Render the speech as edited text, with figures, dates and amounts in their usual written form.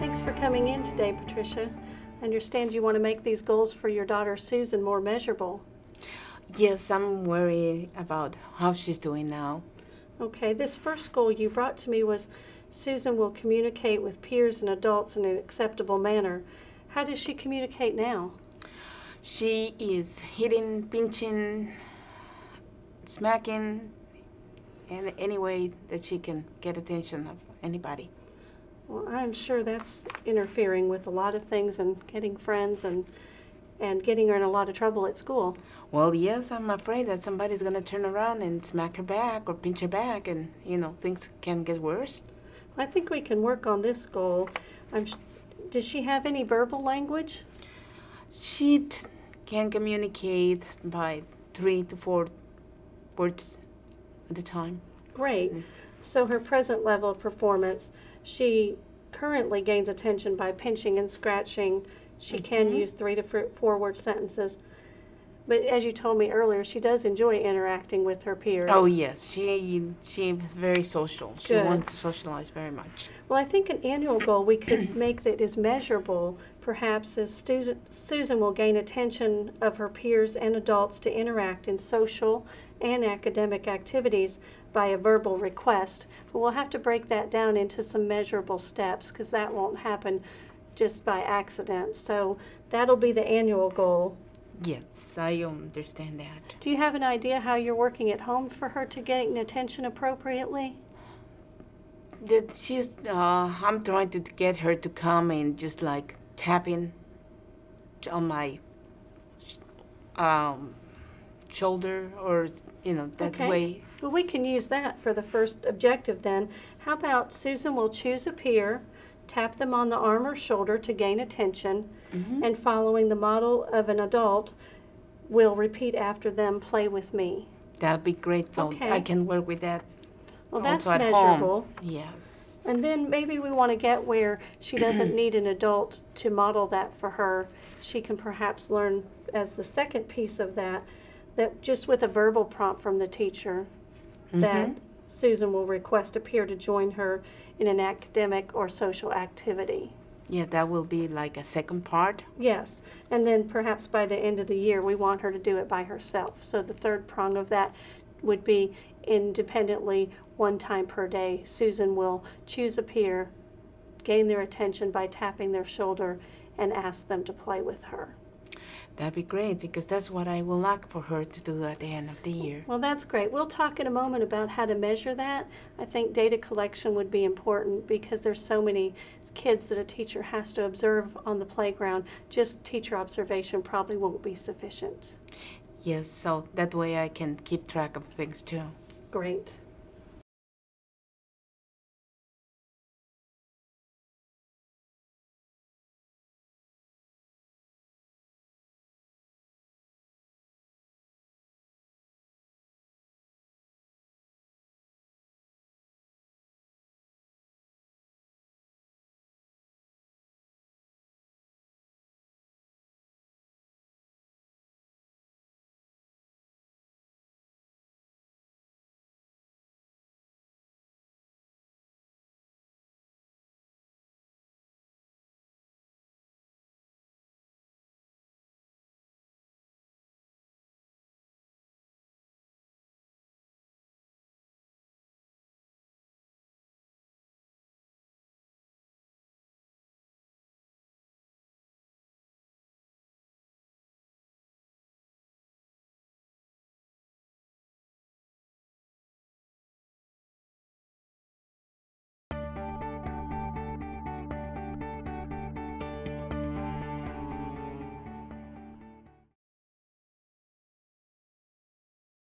Thanks for coming in today, Patricia. I understand you want to make these goals for your daughter Susan more measurable. Yes, I'm worried about how she's doing now. Okay, this first goal you brought to me was Susan will communicate with peers and adults in an acceptable manner. How does she communicate now? She is hitting, pinching, smacking, and any way that she can get attention of anybody. Well, I'm sure that's interfering with a lot of things and getting friends and getting her in a lot of trouble at school. Well, yes, I'm afraid that somebody's going to turn around and smack her back or pinch her back, and, things can get worse. I think we can work on this goal. Does she have any verbal language? She can communicate by 3 to 4 words at a time. Great. So her present level of performance, she currently gains attention by pinching and scratching. She can use 3 to 4 word sentences. But as you told me earlier, she does enjoy interacting with her peers. Oh, yes. She is very social. She Good. wants to socialize very much. Well, I think an annual goal we could make that is measurable, perhaps, is Susan will gain attention of her peers and adults to interact in social and academic activities by a verbal request. But we'll have to break that down into some measurable steps because that won't happen just by accident. So that'll be the annual goal. Yes, I understand that. Do you have an idea how you're working at home for her to gain attention appropriately? I'm trying to get her to come and just like tapping on my shoulder, or that Okay. way. Well, we can use that for the first objective then. How about Susan will choose a peer, tap them on the arm or shoulder to gain attention, and following the model of an adult, will repeat after them, play with me. That'll be great. So Okay. I can work with that. Well, that's also at measurable. home. Yes. And then maybe we want to get where she doesn't need an adult to model that for her. She can perhaps learn as the second piece of that just with a verbal prompt from the teacher, that Susan will request a peer to join her in an academic or social activity. Yeah, that will be like a second part. Yes, and then perhaps by the end of the year we want her to do it by herself. So the third prong of that would be independently, 1 time per day. Susan will choose a peer, gain their attention by tapping their shoulder, and ask them to play with her. That'd be great, because that's what I would like for her to do at the end of the year. Well, that's great. We'll talk in a moment about how to measure that. I think data collection would be important because there's so many kids that a teacher has to observe on the playground. Just teacher observation probably won't be sufficient. Yes, so that way I can keep track of things too. Great.